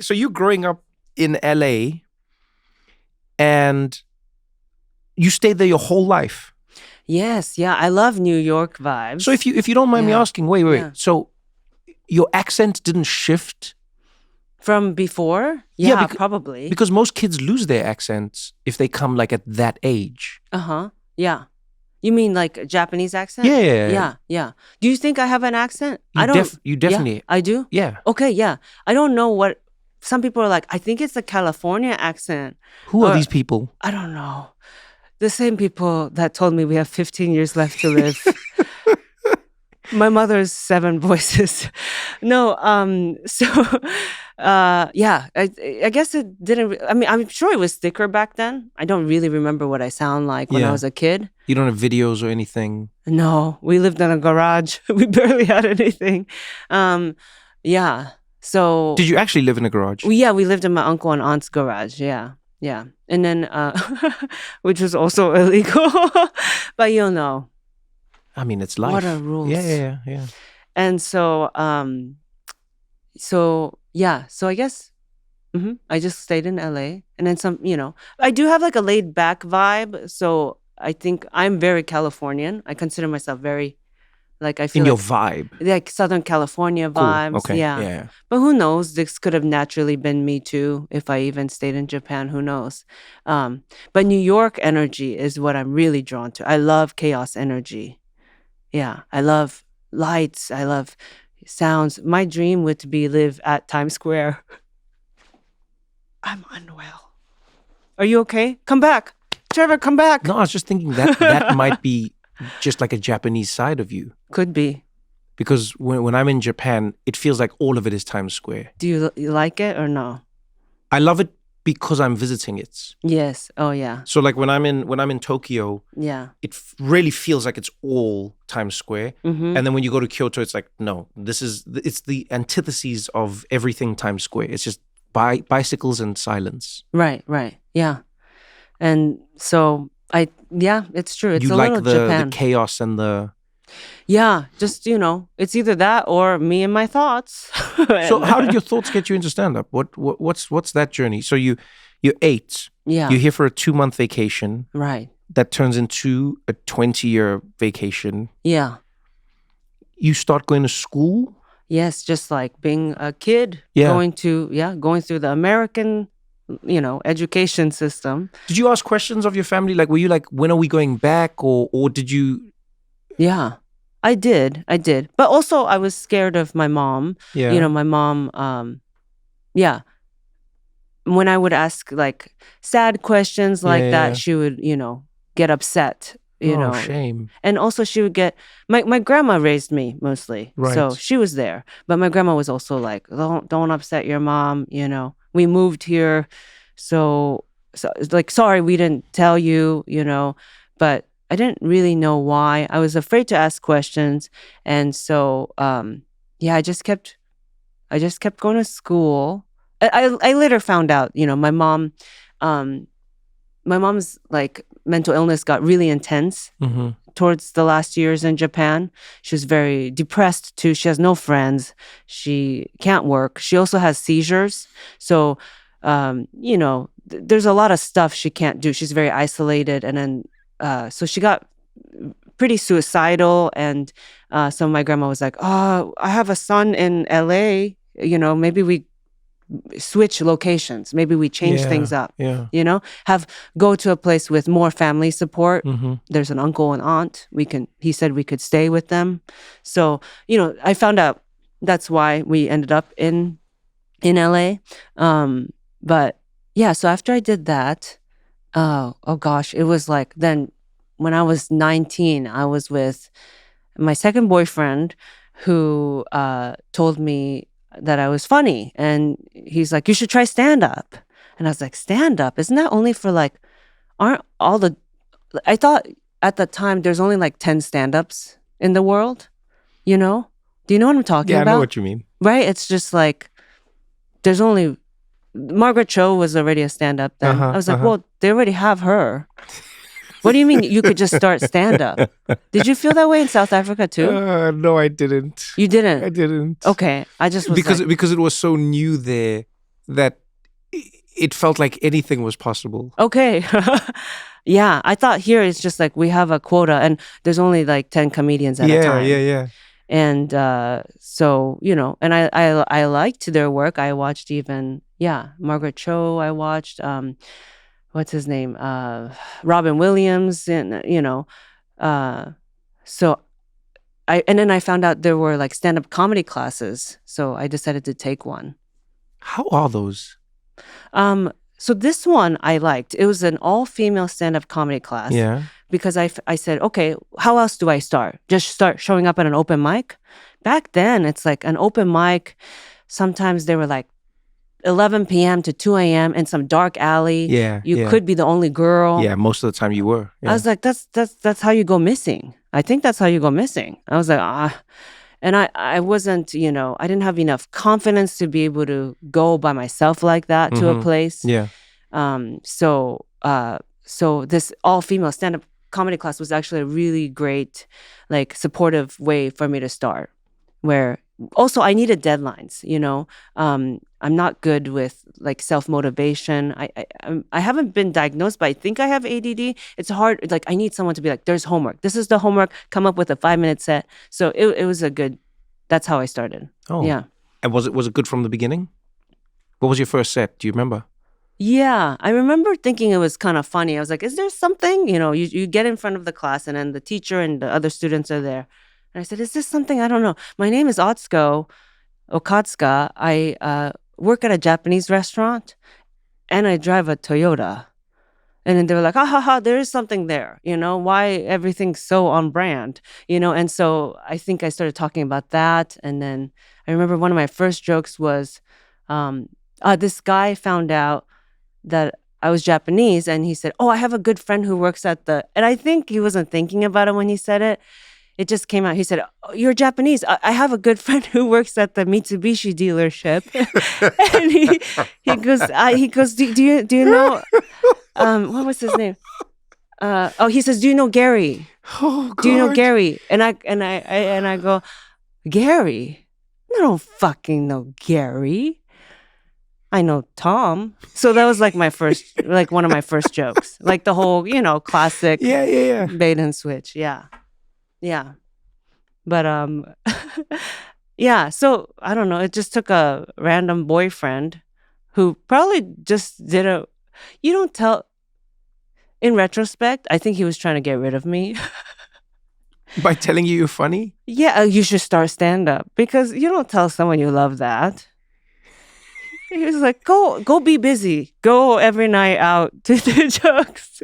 so you're growing up in LA and you stayed there your whole life. Yes, yeah, I love New York vibes. So if you don't mind me asking, wait. Yeah. So your accent didn't shift From before? Yeah, probably. because most kids lose their accents if they come like at that age. Yeah. You mean like a Japanese accent? Yeah. Do you think I have an accent? You definitely. Yeah, I do? Yeah. Okay, yeah. I don't know what some people are like, I think it's a California accent. Who are these people? I don't know. The same people that told me we have 15 years left to live. My mother's 7 voices. No, yeah, I guess it didn't. I mean, I'm sure it was thicker back then. I don't really remember what I sound like when I was a kid. You don't have videos or anything? No, we lived in a garage. We barely had anything. Yeah. So. Did you actually live in a garage? We lived in my uncle and aunt's garage. Yeah. And then, which was also illegal, but you'll know. I mean, it's life. What are rules? Yeah. And so, so I guess I just stayed in LA, and then I do have like a laid back vibe. So I think I'm very Californian. I consider myself very, like, I feel in your vibe, like Southern California vibes. Cool. Okay. Yeah. But who knows? This could have naturally been me too if I even stayed in Japan. Who knows? But New York energy is what I'm really drawn to. I love chaos energy. Yeah, I love lights. I love sounds. My dream would be live at Times Square. I'm unwell. Are you okay? Come back. Trevor, come back. No, I was just thinking that might be just like a Japanese side of you. Could be. Because when I'm in Japan, it feels like all of it is Times Square. Do you like it or no? I love it because I'm visiting it. Yes. Oh, yeah. So like when I'm in Tokyo, it really feels like it's all Times Square. Mm-hmm. And then when you go to Kyoto, it's like, no, it's the antithesis of everything Times Square. It's just bicycles and silence. Right. Yeah. And so it's true. It's you a like little the Japan. The chaos and the... Yeah, just, it's either that or me and my thoughts. So how did your thoughts get you into stand-up? What's that journey? So you're 8. Yeah. You're here for a 2-month vacation. Right. That turns into a 20-year vacation. Yeah. You start going to school? Yes, just like being a kid, going through the American, education system. Did you ask questions of your family? Like, were you like, when are we going back? Or did you... Yeah, I did. But also I was scared of my mom. Yeah. My mom, when I would ask like sad questions like that, she would, get upset, shame. And also she would get, my grandma raised me mostly. Right. So she was there. But my grandma was also like, don't upset your mom, we moved here. So it's like, sorry, we didn't tell you, but I didn't really know why. I was afraid to ask questions. And so, I just kept going to school. I later found out, my mom's like mental illness got really intense towards the last years in Japan. She was very depressed too. She has no friends. She can't work. She also has seizures. So, there's a lot of stuff she can't do. She's very isolated. And then, so she got pretty suicidal, and so my grandma was like, "Oh, I have a son in LA. Maybe we switch locations. Maybe we change things up. Yeah. Go to a place with more family support. Mm-hmm. There's an uncle and aunt. He said we could stay with them. So I found out that's why we ended up in LA. But yeah, so after I did that. Oh gosh, it was like then when I was 19, I was with my second boyfriend who told me that I was funny. And he's like, you should try stand-up. And I was like, stand-up? Isn't that only for like, I thought at the time there's only like 10 stand-ups in the world, Do you know what I'm talking about? Yeah, I know what you mean. Right? It's just like, there's only... Margaret Cho was already a stand-up then. I was like, well, they already have her. What do you mean you could just start stand-up? Did you feel that way in South Africa too? No, I didn't. You didn't? I didn't. Okay. I just was because it was so new there that it felt like anything was possible. Okay. Yeah, I thought here it's just like we have a quota and there's only like 10 comedians at a time. Yeah. And so, and I liked their work. I watched even, Margaret Cho, I watched, what's his name? Robin Williams, and, so and then I found out there were like stand-up comedy classes. So I decided to take one. How are those? So this one I liked. It was an all-female stand-up comedy class. Yeah. Because I said, okay, how else do I start? Just start showing up at an open mic? Back then, it's like an open mic. Sometimes they were like 11 p.m. to 2 a.m. in some dark alley. Yeah. You could be the only girl. Yeah, most of the time you were. Yeah. I was like, that's how you go missing. I think that's how you go missing. I was like, And I wasn't, I didn't have enough confidence to be able to go by myself like that to a place. Yeah. So this all-female stand-up comedy class was actually a really great, like, supportive way for me to start. Where also I needed deadlines. I'm not good with like self-motivation. I haven't been diagnosed, but I think I have ADD. It's hard. Like I need someone to be like, there's homework. This is the homework. Come up with a 5-minute set. So it was a good. That's how I started. Oh, yeah. And was it good from the beginning? What was your first set? Do you remember? Yeah, I remember thinking it was kind of funny. I was like, is there something? You get in front of the class and then the teacher and the other students are there. And I said, is this something? I don't know. My name is Atsuko Okatsuka. I work at a Japanese restaurant and I drive a Toyota. And then they were like, there is something there. Why everything's so on brand, And so I think I started talking about that. And then I remember one of my first jokes was, this guy found out that I was Japanese and he said, I have a good friend who works at and I think he wasn't thinking about it when he said it. It just came out. He said, you're Japanese. I have a good friend who works at the Mitsubishi dealership. And he goes, do you know, what was his name? He says, do you know Gary? Oh, God. Do you know Gary? And I go, Gary? I don't fucking know Gary. I know Tom. So that was like one of my first jokes. Like the whole, classic bait and switch. Yeah. Yeah. But yeah, so I don't know, it just took a random boyfriend who probably just you don't tell. In retrospect, I think he was trying to get rid of me. By telling you you're funny? Yeah, you should start stand-up because you don't tell someone you love that. He was like, go be busy. Go every night out to do jokes.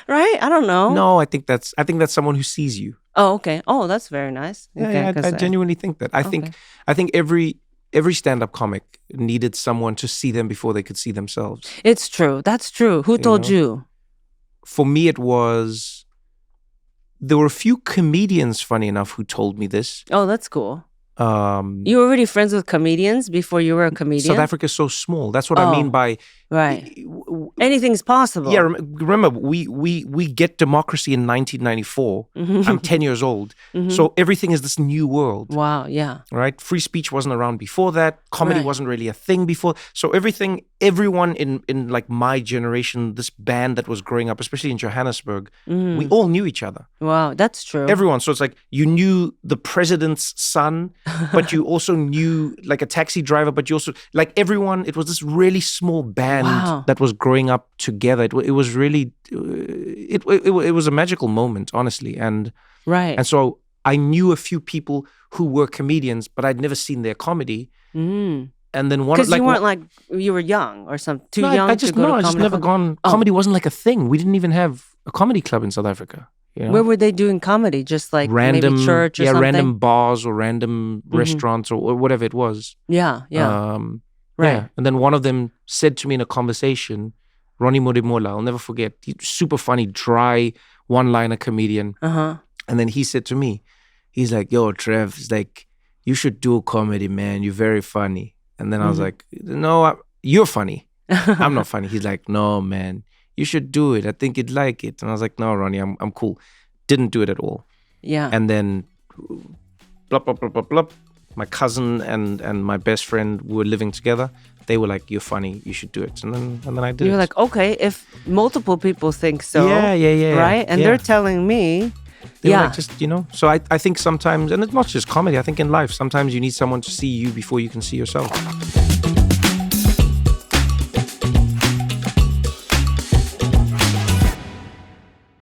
Right? I don't know. No, I think that's someone who sees you. Oh, okay. Oh, that's very nice. Yeah, I genuinely think that. I think every stand-up comic needed someone to see them before they could see themselves. It's true. That's true. Who told you? For me, there were a few comedians, funny enough, who told me this. Oh, that's cool. You were already friends with comedians before you were a comedian? South Africa is so small. That's what I mean by... Right. Anything's possible. Yeah, remember, we get democracy in 1994. I'm 10 years old. So everything is this new world. Wow, yeah. Right? Free speech wasn't around before that. Comedy wasn't really a thing before. So everyone in like my generation, this band that was growing up, especially in Johannesburg, we all knew each other. Wow, that's true. Everyone. So it's like you knew the president's son, but you also knew like a taxi driver, but you also, like everyone, it was this really small band that was growing up together. It was really, it was a magical moment, honestly. And so I knew a few people who were comedians, but I'd never seen their comedy. And then one, because you weren't you were young or something, too young to go to comedy. I just never gone. Comedy wasn't like a thing. We didn't even have a comedy club in South Africa. Where were they doing comedy? Just like random, maybe church or something? Random bars or random restaurants or whatever it was. Yeah. Right. Yeah. And then one of them said to me in a conversation, Ronnie Morimola, I'll never forget, he's super funny, dry, one-liner comedian. And then he said to me, he's like, yo, Trev, it's like, you should do comedy, man. You're very funny. And then I was like, no, you're funny. I'm not funny. He's like, no, man, you should do it. I think you'd like it. And I was like, no, Ronnie, I'm cool. Didn't do it at all. Yeah. And then, blah, blah, blah, blah, blah. My cousin and my best friend were living together. they were like, "You're funny. You should do it." And then I did. You're like, okay, if multiple people think so, yeah, right? And they're telling me, they were like, just So I think sometimes, and it's not just comedy. I think in life, sometimes you need someone to see you before you can see yourself.